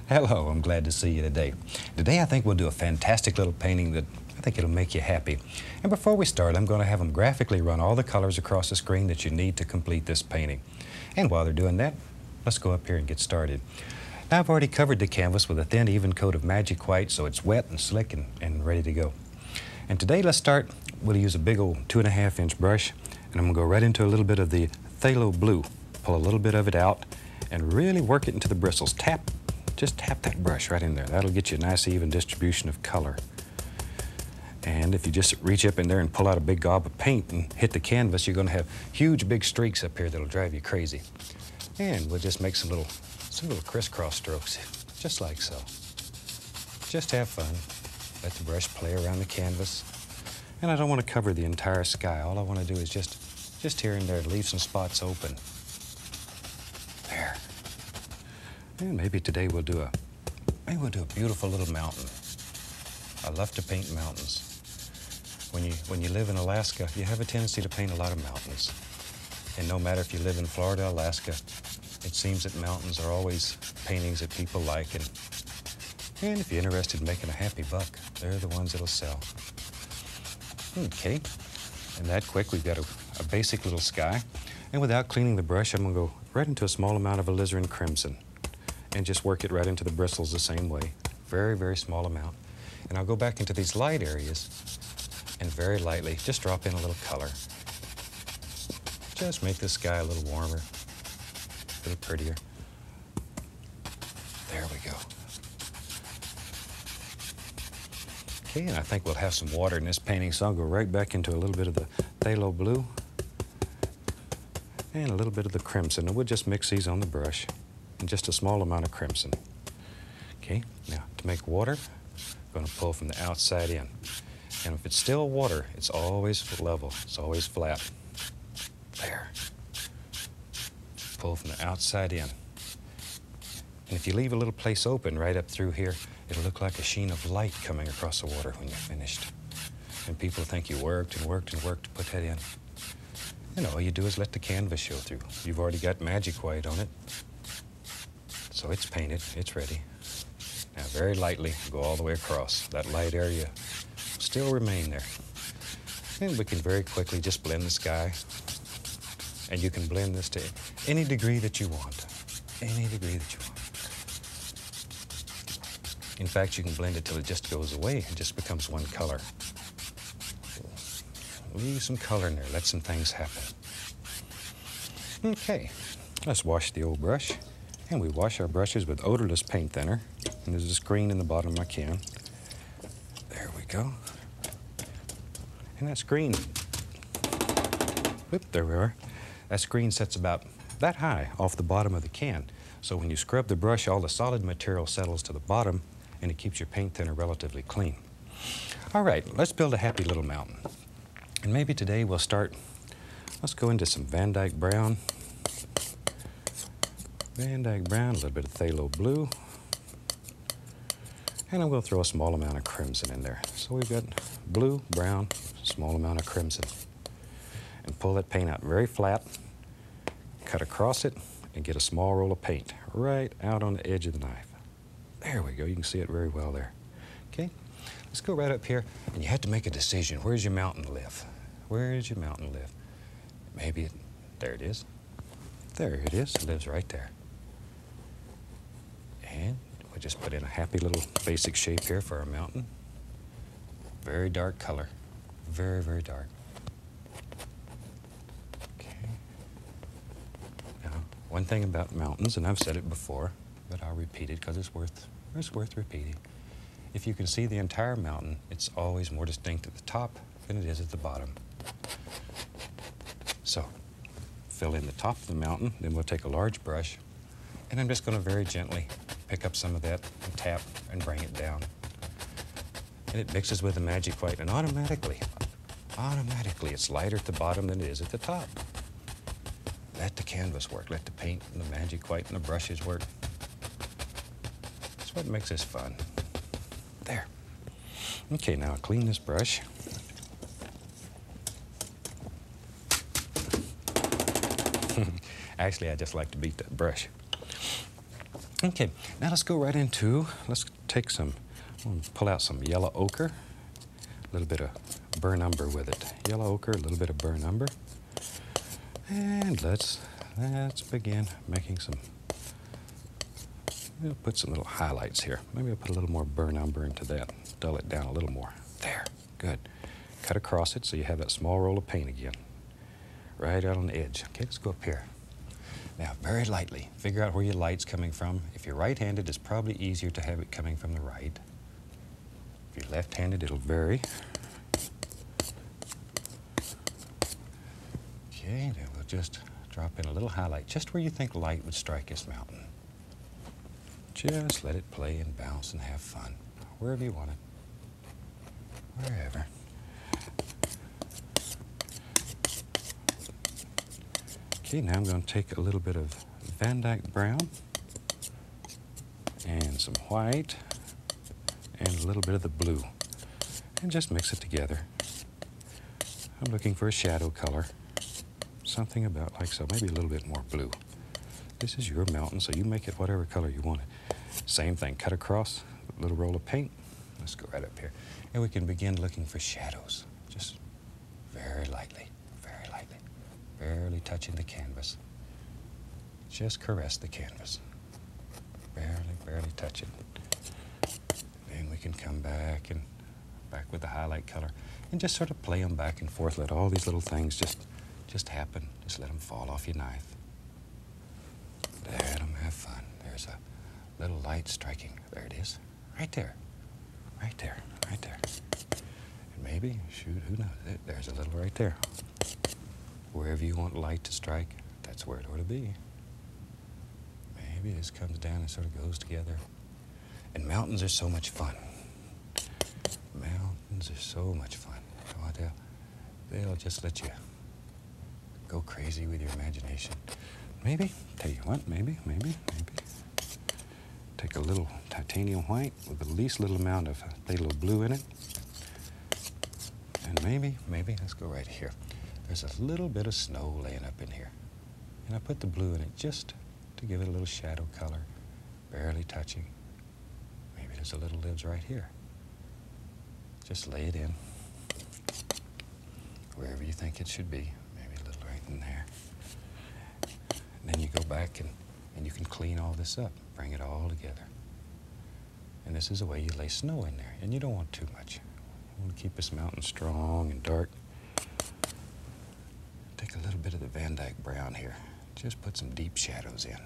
Hello, I'm glad to see you today. Today I think we'll do a fantastic little painting that I think it'll make you happy. And before we start, I'm going to have them graphically run all the colors across the screen that you need to complete this painting. And while they're doing that, let's go up here and get started. Now I've already covered the canvas with a thin, even coat of magic white, so it's wet and slick and ready to go. And today let's start. We'll use a big old 2.5-inch brush, and I'm going to go right into a little bit of the phthalo blue. Pull a little bit of it out and really work it into the bristles. Just tap that brush right in there. That'll get you a nice even distribution of color. And if you just reach up in there and pull out a big gob of paint and hit the canvas, you're going to have huge big streaks up here that'll drive you crazy. And we'll just make some little crisscross strokes, just like so. Just have fun. Let the brush play around the canvas. And I don't want to cover the entire sky. All I want to do is just here and there, leave some spots open. There. And maybe today we'll do a beautiful little mountain. I love to paint mountains. When you live in Alaska, you have a tendency to paint a lot of mountains. And no matter if you live in Florida, Alaska, it seems that mountains are always paintings that people like. And if you're interested in making a happy buck, they're the ones that'll sell. Okay, and that quick, we've got a basic little sky. And without cleaning the brush, I'm going to go right into a small amount of alizarin crimson and just work it right into the bristles the same way. Very, very small amount. And I'll go back into these light areas and very lightly just drop in a little color. Just make the sky a little warmer, a little prettier. There we go. Okay, and I think we'll have some water in this painting, so I'll go right back into a little bit of the phthalo blue and a little bit of the crimson, and we'll just mix these on the brush and just a small amount of crimson. Okay, now to make water, I'm going to pull from the outside in. And if it's still water, it's always level, it's always flat. There. Pull from the outside in. And if you leave a little place open right up through here, it'll look like a sheen of light coming across the water when you're finished. And people think you worked and worked and worked to put that in. And all you do is let the canvas show through. You've already got magic white on it. So it's painted, it's ready. Now very lightly, go all the way across. That light area will still remain there. And we can very quickly just blend the sky. And you can blend this to any degree that you want. Any degree that you want. In fact, you can blend it till it just goes away and just becomes one color. Leave some color in there, let some things happen. Okay, let's wash the old brush. And we wash our brushes with odorless paint thinner. And there's a screen in the bottom of my can. There we go. And that screen, whoop, there we are. That screen sets about that high off the bottom of the can. So when you scrub the brush, all the solid material settles to the bottom and it keeps your paint thinner relatively clean. All right, let's build a happy little mountain. And maybe today we'll start, let's go into some Van Dyke brown. Van Dyke brown, a little bit of phthalo blue. And I'm going to throw a small amount of crimson in there. So we've got blue, brown, small amount of crimson. And pull that paint out very flat, cut across it, and get a small roll of paint right out on the edge of the knife. There we go, you can see it very well there. Okay, let's go right up here, and you have to make a decision. Where's your mountain live? Where does your mountain live? Maybe, there it is. There it is, it lives right there. And we just put in a happy little basic shape here for our mountain. Very dark color, very, very dark. One thing about mountains, and I've said it before, but I'll repeat it because it's worth repeating. If you can see the entire mountain, it's always more distinct at the top than it is at the bottom. So, fill in the top of the mountain, then we'll take a large brush, and I'm just going to very gently pick up some of that and tap and bring it down. And it mixes with the magic white, and automatically, it's lighter at the bottom than it is at the top. Let the canvas work. Let the paint and the magic white and the brushes work. That's what makes this fun. There. Okay, now I'll clean this brush. Actually, I just like to beat that brush. Okay, now let's go right into, let's take some, pull out some yellow ochre, a little bit of burnt umber with it. Yellow ochre, a little bit of burnt umber. And let's begin making some, we'll put some little highlights here. Maybe I'll put a little more burnt umber into that, dull it down a little more. There, good. Cut across it so you have that small roll of paint again, right out on the edge. Okay, let's go up here. Now, very lightly, figure out where your light's coming from. If you're right-handed, it's probably easier to have it coming from the right. If you're left-handed, it'll vary. Okay, then we'll just drop in a little highlight, just where you think light would strike this mountain. Just let it play and bounce and have fun, wherever you want it, wherever. Okay, now I'm going to take a little bit of Van Dyke brown and some white and a little bit of the blue and just mix it together. I'm looking for a shadow color, something about like so, maybe a little bit more blue. This is your mountain, so you make it whatever color you want it. Same thing, cut across a little roll of paint. Let's go right up here. And we can begin looking for shadows, just very lightly. Barely touching the canvas. Just caress the canvas. Barely touch it. Then we can come back with the highlight color and just sort of play them back and forth. Let all these little things just happen. Just let them fall off your knife. Let them have fun. There's a little light striking. There it is. Right there. Right there. Right there. And maybe, shoot, who knows? There's a little right there. Wherever you want light to strike, that's where it ought to be. Maybe this comes down and sort of goes together. And mountains are so much fun. Mountains are so much fun. Oh, they'll just let you go crazy with your imagination. Maybe, tell you what, maybe. Take a little titanium white with the least little amount of a little blue in it. And maybe, let's go right here. There's a little bit of snow laying up in here. And I put the blue in it just to give it a little shadow color, barely touching. Maybe there's a little lives right here. Just lay it in, wherever you think it should be. Maybe a little right in there. And then you go back and you can clean all this up, bring it all together. And this is the way you lay snow in there. And you don't want too much. You want to keep this mountain strong and dark. Take a little bit of the Van Dyke brown here. Just put some deep shadows in.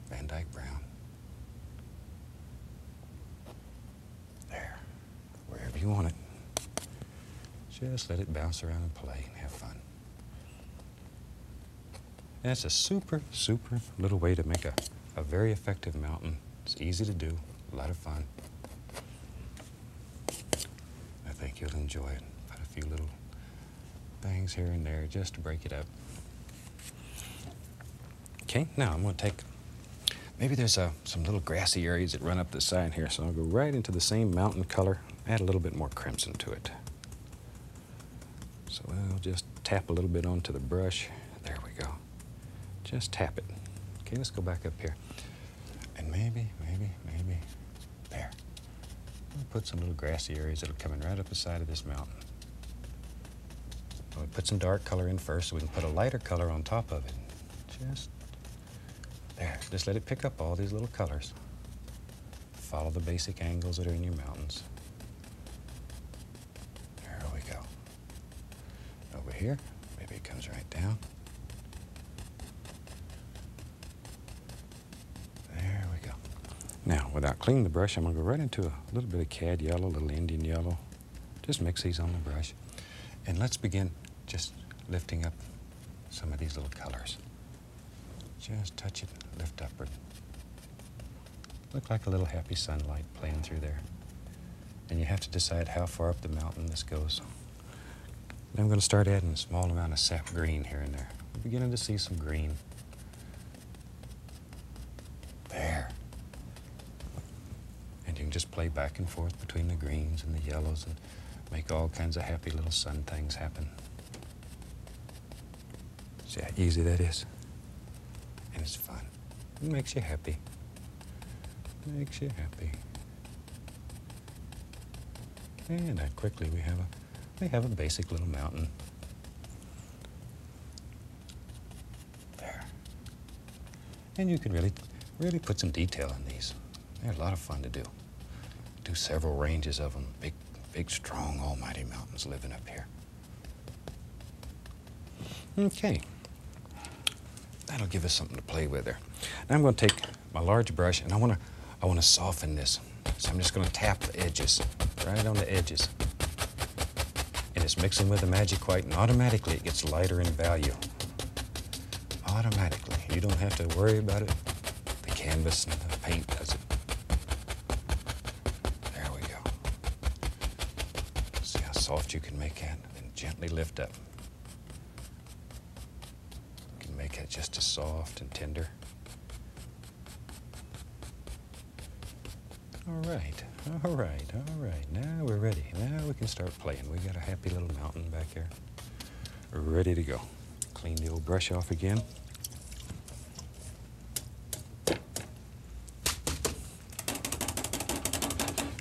Van Dyke brown. There. Wherever you want it. Just let it bounce around and play and have fun. And it's a super little way to make a very effective mountain. It's easy to do, a lot of fun. I think you'll enjoy it. Put a few little things here and there just to break it up. Okay, now I'm going to take, maybe there's some little grassy areas that run up the side here, so I'll go right into the same mountain color, add a little bit more crimson to it. So I'll just tap a little bit onto the brush. There we go. Just tap it. Okay, let's go back up here. And maybe, there. I'll put some little grassy areas that are coming right up the side of this mountain. We'll put some dark color in first so we can put a lighter color on top of it. Just there. Just let it pick up all these little colors. Follow the basic angles that are in your mountains. There we go. Over here, maybe it comes right down. There we go. Now, without cleaning the brush, I'm going to go right into a little bit of cad yellow, a little Indian yellow. Just mix these on the brush. And let's begin just lifting up some of these little colors. Just touch it, lift upward. Look like a little happy sunlight playing through there. And you have to decide how far up the mountain this goes. Then I'm going to start adding a small amount of sap green here and there. We're beginning to see some green. There. And you can just play back and forth between the greens and the yellows and make all kinds of happy little sun things happen. See how easy that is? And it's fun. It makes you happy. makes you happy. And that quickly we have a basic little mountain. There. And you can really put some detail in these. They're a lot of fun to do. Do several ranges of them. Big, strong, almighty mountains living up here. Okay. That'll give us something to play with there. Now I'm going to take my large brush and I want to soften this. So I'm just going to tap the edges, right on the edges. And it's mixing with the magic white, and automatically it gets lighter in value. Automatically. You don't have to worry about it. The canvas and the paint does it. There we go. See how soft you can make that, and gently lift up. You can make it just as soft and tender. All right. Now we're ready. Now we can start playing. We got a happy little mountain back here. We're ready to go. Clean the old brush off again.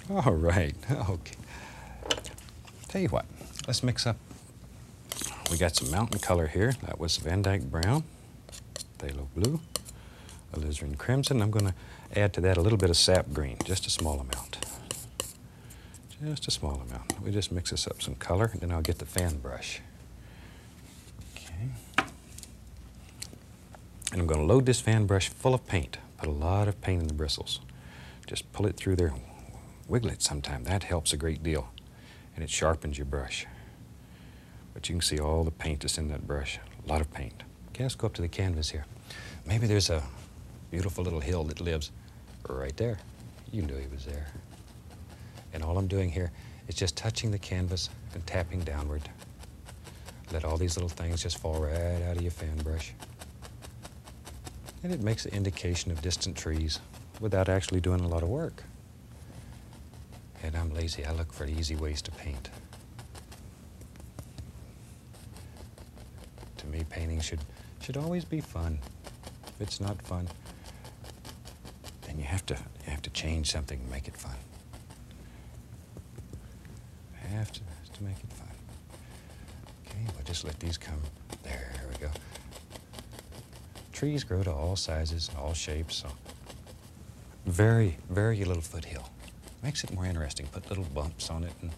All right. Okay. Tell you what. Let's mix up. We got some mountain color here. That was Van Dyke Brown, Phthalo Blue, Alizarin Crimson. I'm going to add to that a little bit of sap green, just a small amount. Just a small amount. We just mix this up some color, and then I'll get the fan brush. Okay. And I'm going to load this fan brush full of paint. Put a lot of paint in the bristles. Just pull it through there, wiggle it sometime. That helps a great deal, and it sharpens your brush. But you can see all the paint that's in that brush. A lot of paint. Okay, let's go up to the canvas here. Maybe there's a beautiful little hill that lives right there. You knew he was there. And all I'm doing here is just touching the canvas and tapping downward. Let all these little things just fall right out of your fan brush. And it makes an indication of distant trees without actually doing a lot of work. And I'm lazy. I look for easy ways to paint. To me, painting should always be fun. If it's not fun, then you have to change something to make it fun. Have to make it fun. Okay, we'll just let these come. There we go. Trees grow to all sizes, all shapes, so very little foothill. Makes it more interesting. Put little bumps on it and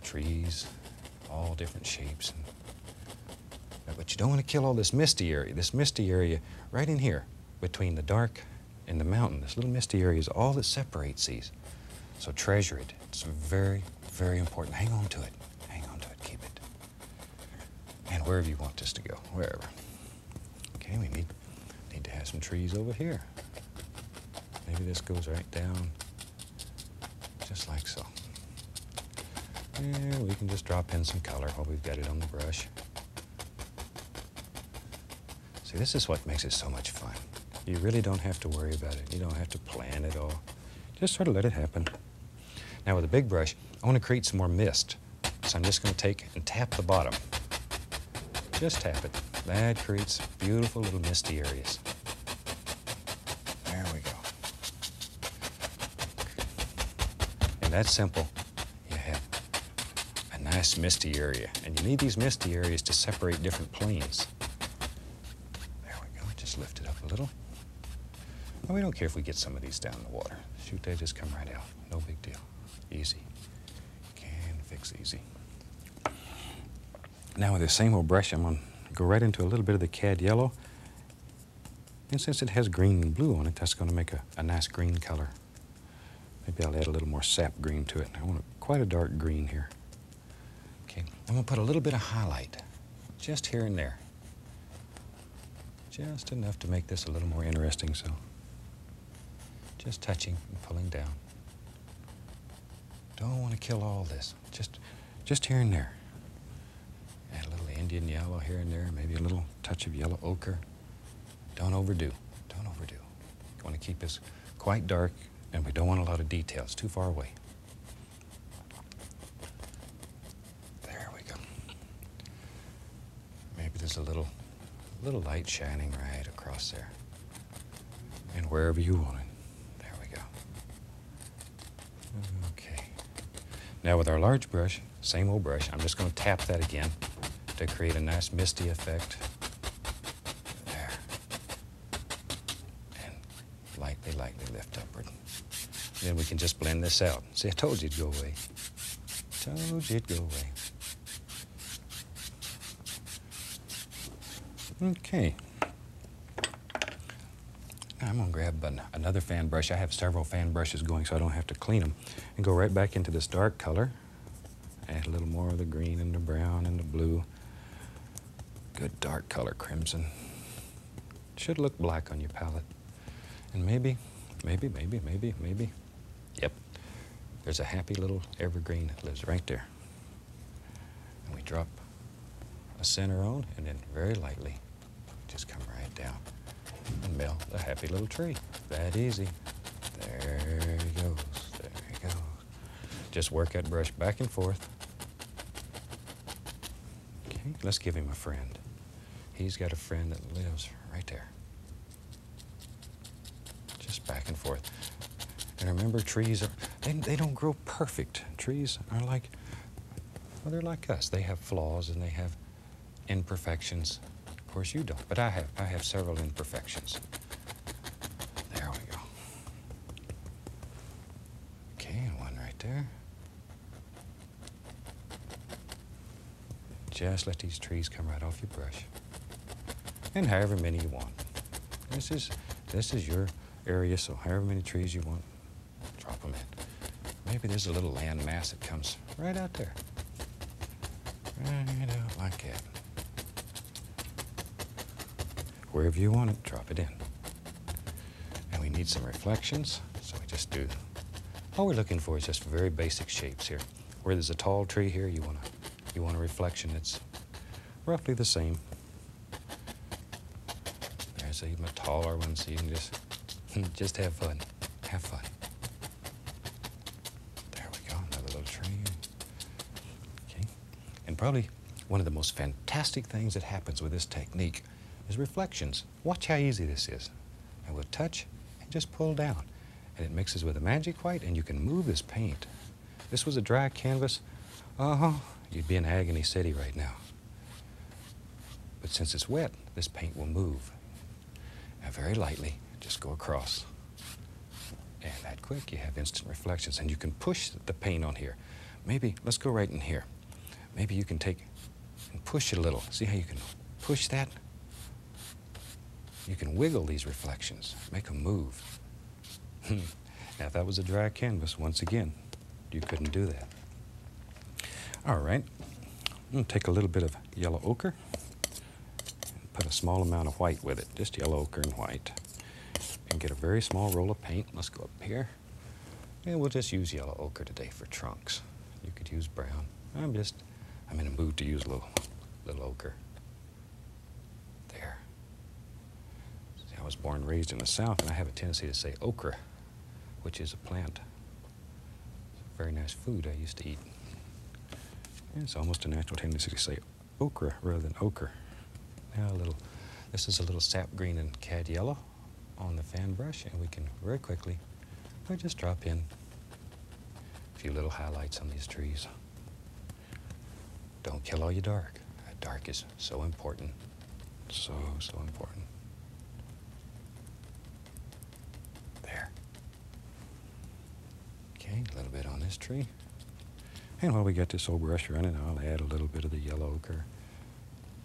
trees, all different shapes. But you don't want to kill all this misty area. This misty area right in here between the dark and the mountain. This little misty area is all that separates these. So treasure it. It's very important. Hang on to it. Hang on to it. Keep it. And wherever you want this to go, wherever. Okay, we need to have some trees over here. Maybe this goes right down, just like so. And we can just drop in some color while we've got it on the brush. See, this is what makes it so much fun. You really don't have to worry about it. You don't have to plan it all. Just sort of let it happen. Now with a big brush, I want to create some more mist. So I'm just going to take and tap the bottom. Just tap it. That creates beautiful little misty areas. There we go. And that's simple. You have a nice misty area. And you need these misty areas to separate different planes. There we go. Just lift it up a little. Well, we don't care if we get some of these down in the water. Shoot, they just come right out. No big deal. Easy. Can fix easy. Now with the same old brush, I'm going to go right into a little bit of the CAD yellow. And since it has green and blue on it, that's going to make a nice green color. Maybe I'll add a little more sap green to it. I want quite a dark green here. Okay, I'm going to put a little bit of highlight just here and there. Just enough to make this a little more interesting, so just touching and pulling down. Don't want to kill all this, just here and there. Add a little Indian yellow here and there, maybe a little touch of yellow ochre. Don't overdo, don't overdo. You want to keep this quite dark, and we don't want a lot of detail. It's too far away. There we go. Maybe there's a little light shining right across there. And wherever you want it. There we go. Now with our large brush, same old brush, I'm just going to tap that again to create a nice misty effect. There. And lightly, lightly lift upward. Then we can just blend this out. See, I told you it'd go away. Told you it'd go away. Okay. I'm going to grab another fan brush. I have several fan brushes going so I don't have to clean them. And go right back into this dark color. Add a little more of the green and the brown and the blue. Good dark color crimson. Should look black on your palette. And maybe. Yep. There's a happy little evergreen that lives right there. And we drop a center on and then very lightly just come right down and melt a happy little tree. That easy. There he goes. There he goes. Just work that brush back and forth. Okay, let's give him a friend. He's got a friend that lives right there. Just back and forth. And remember, trees are, they don't grow perfect. Trees are like, well, they're like us. They have flaws and they have imperfections. Of course you don't, but I have several imperfections. There we go. Okay, and one right there. Just let these trees come right off your brush. And however many you want. This is your area, so however many trees you want, drop them in. Maybe there's a little land mass that comes right out there. Right out like that. Wherever you want it, drop it in. And we need some reflections, so we just do. All we're looking for is just very basic shapes here. Where there's a tall tree here, you want a reflection that's roughly the same. There's even a taller one, so you can just have fun. Have fun. There we go, another little tree. Okay. And probably one of the most fantastic things that happens with this technique is reflections. Watch how easy this is. And we'll touch and just pull down. And it mixes with the magic white and you can move this paint. This was a dry canvas, you'd be in Agony City right now. But since it's wet, this paint will move. And very lightly, just go across. And that quick, you have instant reflections. And you can push the paint on here. Maybe, let's go right in here. Maybe you can take and push it a little. See how you can push that? You can wiggle these reflections, make them move. Now, if that was a dry canvas, once again, you couldn't do that. All right, I'm going to take a little bit of yellow ochre and put a small amount of white with it, just yellow ochre and white. And get a very small roll of paint. Let's go up here. And we'll just use yellow ochre today for trunks. You could use brown. I'm in a mood to use a little ochre. There. See, I was born and raised in the South, and I have a tendency to say ochre, which is a plant. It's a very nice food I used to eat. And it's almost a natural tendency to say ochre rather than ochre. Now this is a little sap green and cad yellow on the fan brush, and we can very quickly just drop in a few little highlights on these trees. Don't kill all your dark. That dark is so important. So important. There. Okay, a little bit on this tree. And while we get this old brush running, I'll add a little bit of the yellow ochre.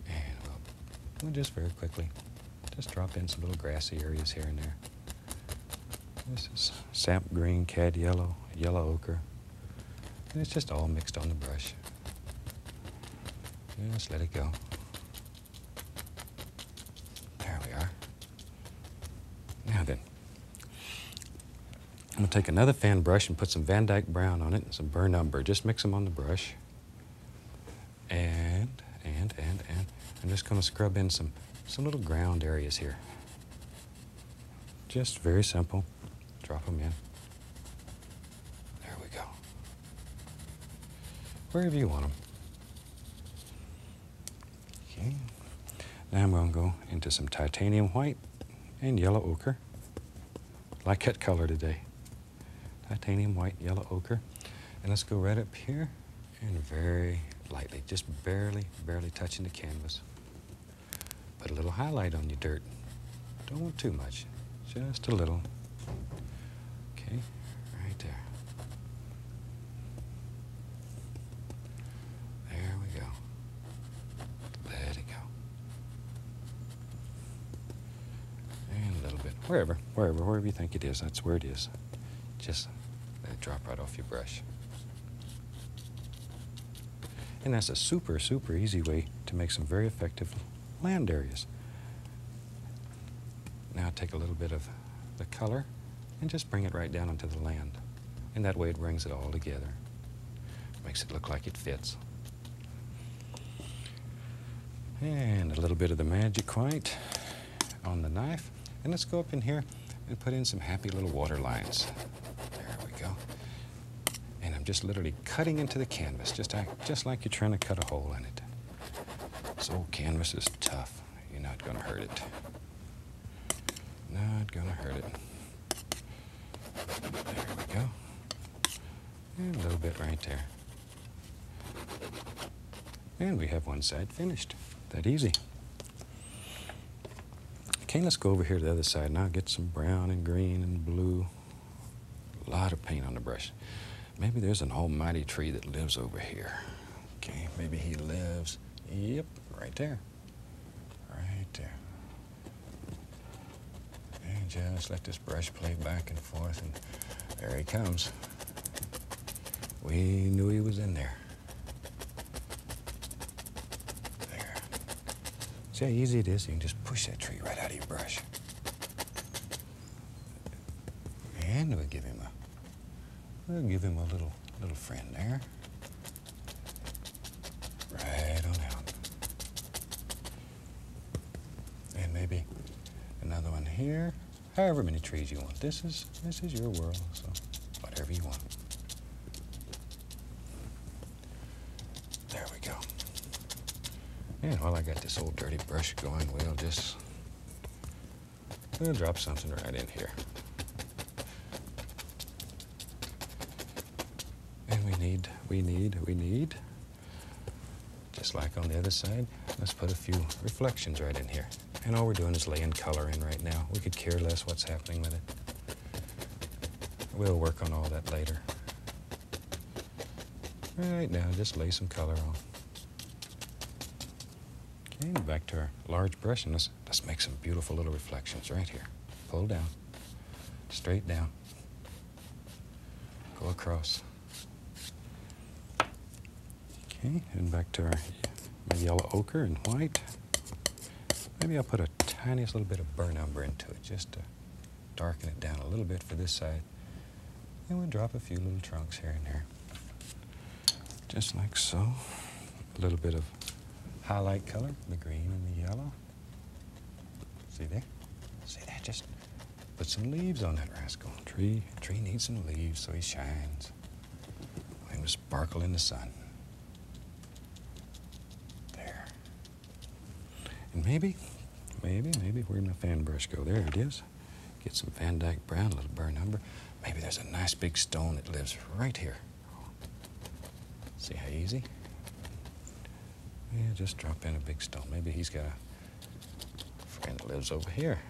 And we'll just very quickly just drop in some little grassy areas here and there. This is sap green, cad yellow, yellow ochre. And it's just all mixed on the brush. Just let it go. There we are. Now then, I'm going to take another fan brush and put some Van Dyke brown on it and some burnt umber. Just mix them on the brush. And I'm just going to scrub in some little ground areas here. Just very simple. Drop them in. There we go. Wherever you want them. Okay. Now I'm going to go into some titanium white and yellow ochre. Like that color today. Titanium white, yellow ochre. And let's go right up here and very lightly, just barely touching the canvas. Put a little highlight on your dirt. Don't want too much, just a little. Okay, right there. There we go. Let it go. And a little bit, wherever you think it is, that's where it is. Just let it drop right off your brush. And that's a super easy way to make some very effective land areas. Now take a little bit of the color and just bring it right down onto the land. And that way it brings it all together. Makes it look like it fits. And a little bit of the magic white on the knife. And let's go up in here and put in some happy little water lines. There we go. And I'm just literally cutting into the canvas, just like you're trying to cut a hole in it. This old canvas is tough. You're not going to hurt it. Not going to hurt it. There we go. And a little bit right there. And we have one side finished. That easy. Okay, let's go over here to the other side now. Get some brown and green and blue. A lot of paint on the brush. Maybe there's an almighty tree that lives over here. Okay, maybe he lives, yep, right there. Right there. And just let this brush play back and forth, and there he comes. We knew he was in there. There. See how easy it is? You can just push that tree right out of your brush. And we'll give him a little friend there. Right on out. And maybe another one here. However many trees you want. This is your world, so whatever you want. There we go. And while I got this old dirty brush going, we'll drop something right in here. And we need, just like on the other side, let's put a few reflections right in here. And all we're doing is laying color in right now. We could care less what's happening with it. We'll work on all that later. Right now, just lay some color on. Okay, back to our large brush, and let's make some beautiful little reflections right here. Pull down, straight down, go across. Okay, and back to my yellow ochre and white. Maybe I'll put a tiniest little bit of burn umber into it just to darken it down a little bit for this side. And we'll drop a few little trunks here and there. Just like so. A little bit of highlight color, the green and the yellow. See there? See that? Just put some leaves on that rascal. Tree needs some leaves so he shines. Let him sparkle in the sun. There. And maybe, where'd my fan brush go? There it is. Get some Van Dyke brown, a little burn umber. Maybe there's a nice big stone that lives right here. See how easy? Yeah, just drop in a big stone. Maybe he's got a friend that lives over here.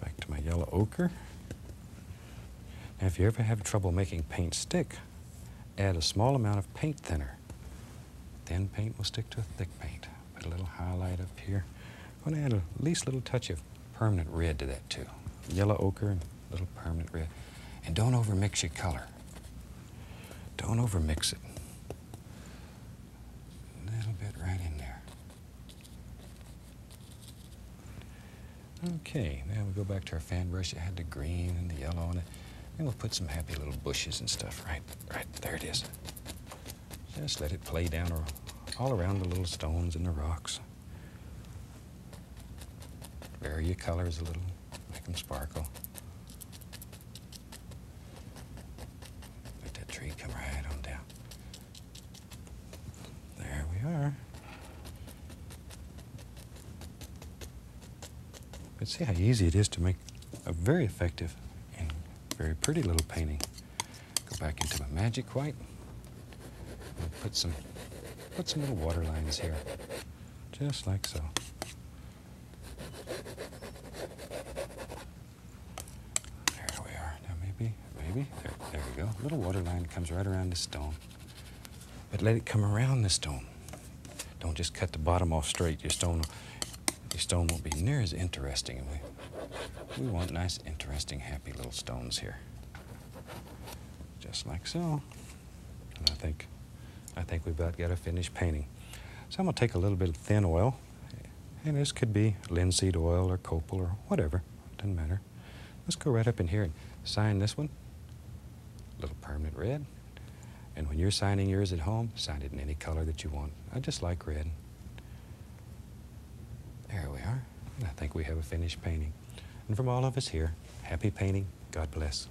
Back to my yellow ochre. Now, if you ever have trouble making paint stick, add a small amount of paint thinner. Thin paint will stick to a thick paint. Put a little highlight up here. I'm going to add at least a little touch of permanent red to that too. Yellow ochre and a little permanent red. And don't overmix your color. Don't overmix it. A little bit right in there. Okay, now we'll go back to our fan brush. It had the green and the yellow on it. And we'll put some happy little bushes and stuff right there it is. Just let it play down all around the little stones and the rocks. Vary your colors a little, make them sparkle. Let that tree come right on down. There we are. But see how easy it is to make a very effective and very pretty little painting. Go back into my magic white. And put some little water lines here, just like so. There we are. Now maybe, there we go. A little water line comes right around the stone. But let it come around the stone. Don't just cut the bottom off straight. Your stone won't be near as interesting. We want nice, interesting, happy little stones here. Just like so. And I think we've about got a finished painting. So I'm going to take a little bit of thin oil, and this could be linseed oil or copal or whatever, doesn't matter. Let's go right up in here and sign this one, a little permanent red. And when you're signing yours at home, sign it in any color that you want. I just like red. There we are. I think we have a finished painting. And from all of us here, happy painting. God bless.